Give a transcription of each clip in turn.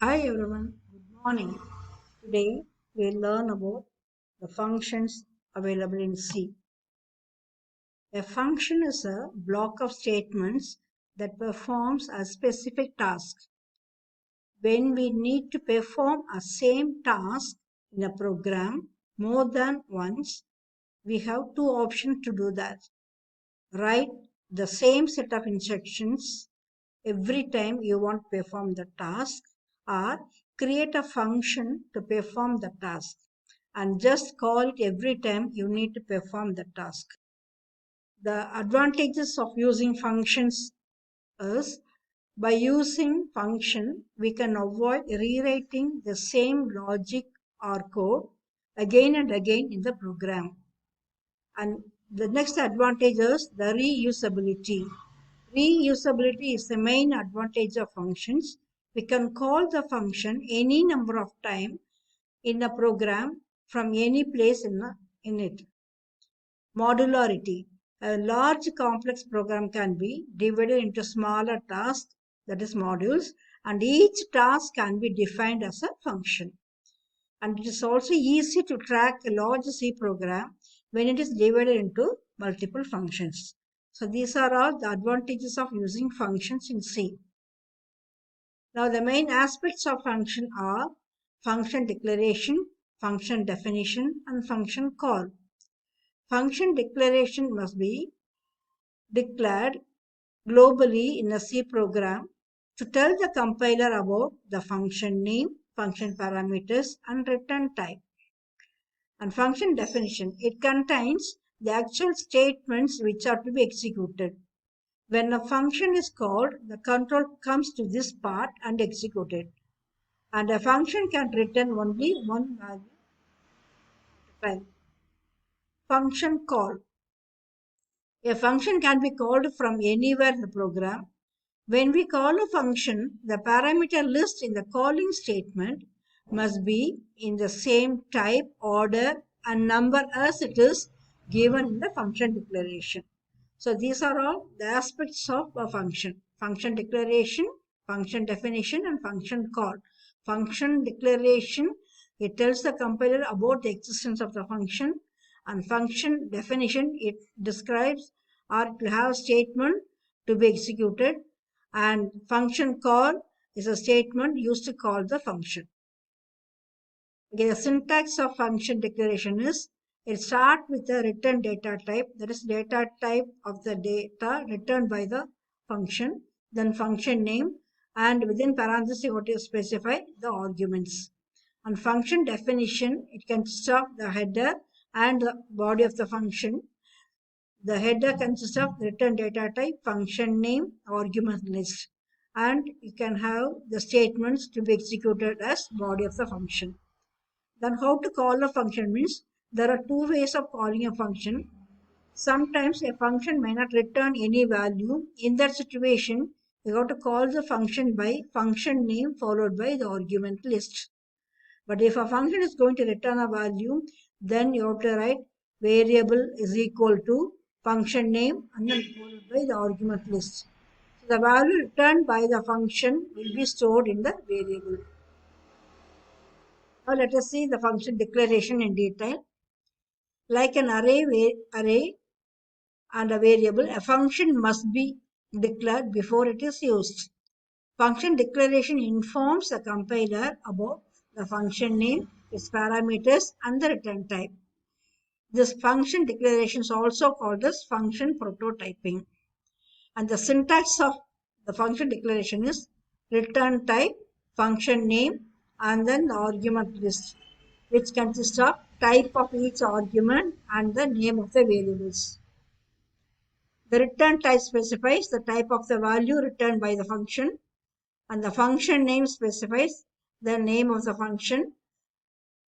Hi everyone, good morning. Today we'll learn about the functions available in C. A function is a block of statements that performs a specific task. When we need to perform a same task in a program more than once, we have two options to do that. Write the same set of instructions every time you want to perform the task, or create a function to perform the task and just call it every time you need to perform the task. The advantages of using functions is by using function we can avoid rewriting the same logic or code again and again in the program. And the next advantage is the reusability. Reusability is the main advantage of functions. We can call the function any number of times in a program from any place in it. Modularity. A large complex program can be divided into smaller tasks, that is modules, and each task can be defined as a function. And it is also easy to track a large C program when it is divided into multiple functions. So these are all the advantages of using functions in C. Now the main aspects of function are function declaration, function definition, and function call. Function declaration must be declared globally in a C program to tell the compiler about the function name, function parameters, and return type. And function definition, it contains the actual statements which are to be executed. When a function is called, the control comes to this part and executed. And a function can return only one value at a time. Function call. A function can be called from anywhere in the program. When we call a function, the parameter list in the calling statement must be in the same type, order, and number as it is given in the function declaration. So these are all the aspects of a function. Function declaration, function definition, and function call. Function declaration, it tells the compiler about the existence of the function, and function definition, it describes or it will have a statement to be executed, and function call is a statement used to call the function. Okay, the syntax of function declaration is it starts with the return data type, that is data type of the data returned by the function, then function name, and within parentheses what you specify the arguments. And function definition, it consists of the header and the body of the function. The header consists of return data type, function name, argument list, and you can have the statements to be executed as body of the function. Then how to call a function means there are two ways of calling a function. Sometimes a function may not return any value. In that situation, you have to call the function by function name followed by the argument list. But if a function is going to return a value, then you have to write variable is equal to function name and then followed by the argument list. So the value returned by the function will be stored in the variable. Now let us see the function declaration in detail. Like an array and a variable, a function must be declared before it is used. Function declaration informs the compiler about the function name, its parameters, and the return type. This function declaration is also called as function prototyping. And the syntax of the function declaration is return type, function name, and then the argument list, which consists of type of each argument and the name of the variables. The return type specifies the type of the value returned by the function, and the function name specifies the name of the function,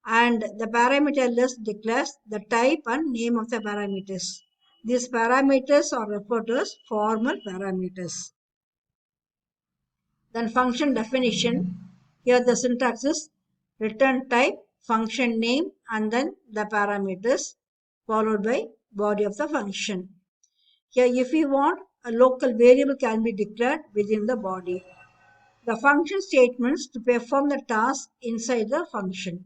and the parameter list declares the type and name of the parameters. These parameters are referred to as formal parameters. Then function definition. Here the syntax is return type, function name, and then the parameters followed by body of the function. Here if you want, a local variable can be declared within the body. the function statements to perform the task inside the function,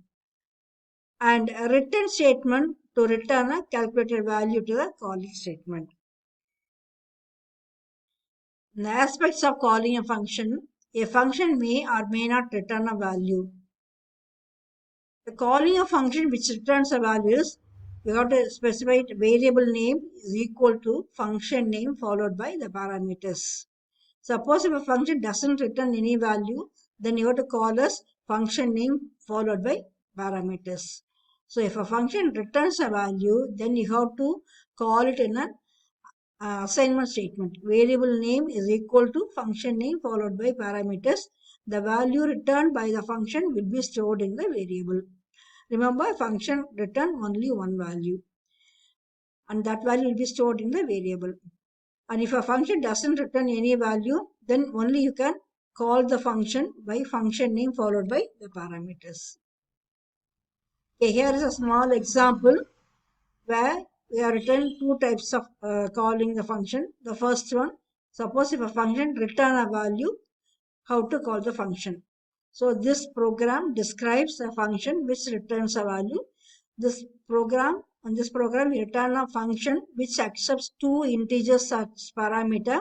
and a return statement to return a calculated value to the calling statement. The aspects of calling a function may or may not return a value. The calling a function which returns a value is, we have to specify variable name is equal to function name followed by the parameters. Suppose if a function doesn't return any value, then you have to call as function name followed by parameters. So if a function returns a value, then you have to call it in an assignment statement. Variable name is equal to function name followed by parameters. The value returned by the function will be stored in the variable. Remember, function return only one value, and that value will be stored in the variable. And if a function doesn't return any value, then only you can call the function by function name followed by the parameters. Okay, here is a small example where we are written two types of calling the function. The first one, suppose if a function return a value, how to call the function. So this program describes a function which returns a value. On this program, we return a function which accepts two integers as parameter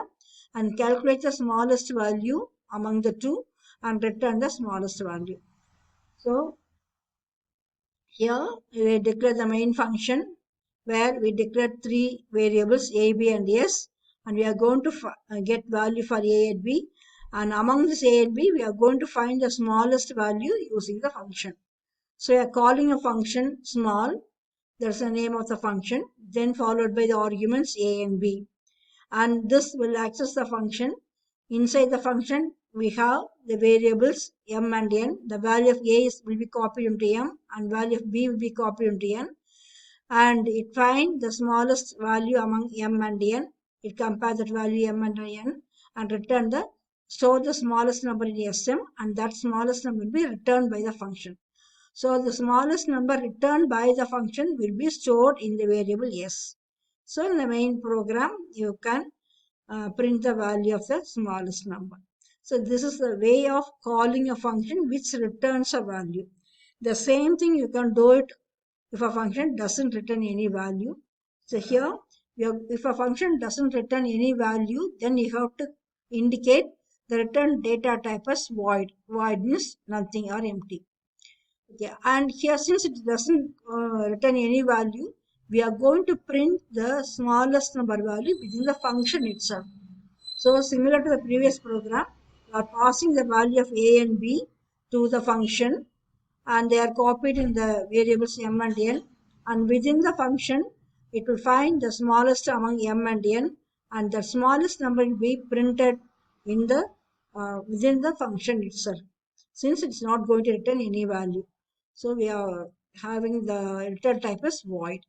and calculates the smallest value among the two and return the smallest value. So here we declare the main function where we declare three variables a, b and s, and we are going to get value for a and b, and among this a and b we are going to find the smallest value using the function. So we are calling a function small, that's the name of the function, then followed by the arguments a and b, and this will access the function. Inside the function we have the variables m and n. The value of a will be copied into m and value of b will be copied into n, and it finds the smallest value among m and n. It compares that value m and n and return the store the smallest number in sm, and that smallest number will be returned by the function. So the smallest number returned by the function will be stored in the variable s. So in the main program you can print the value of the smallest number. So this is the way of calling a function which returns a value. The same thing you can do it if a function doesn't return any value. So here, if a function doesn't return any value, then you have to indicate the return data type as void. Void means nothing or empty. Okay, and here since it doesn't return any value, we are going to print the smallest number value within the function itself. So similar to the previous program, we are passing the value of a and b to the function, and they are copied in the variables m and n, and within the function it will find the smallest among m and n, and the smallest number will be printed in the within the function itself, since it's not going to return any value. So we are having the return type as void.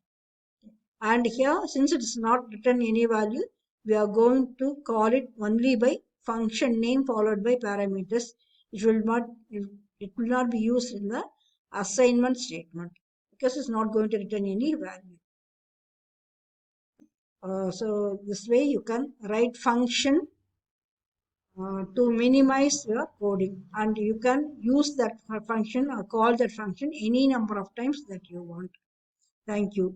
And here, since it is not written any value, we are going to call it only by function name followed by parameters. It will not be used in the assignment statement because it's not going to return any value. So this way you can write function to minimize your coding, and you can use that function or call that function any number of times that you want. Thank you.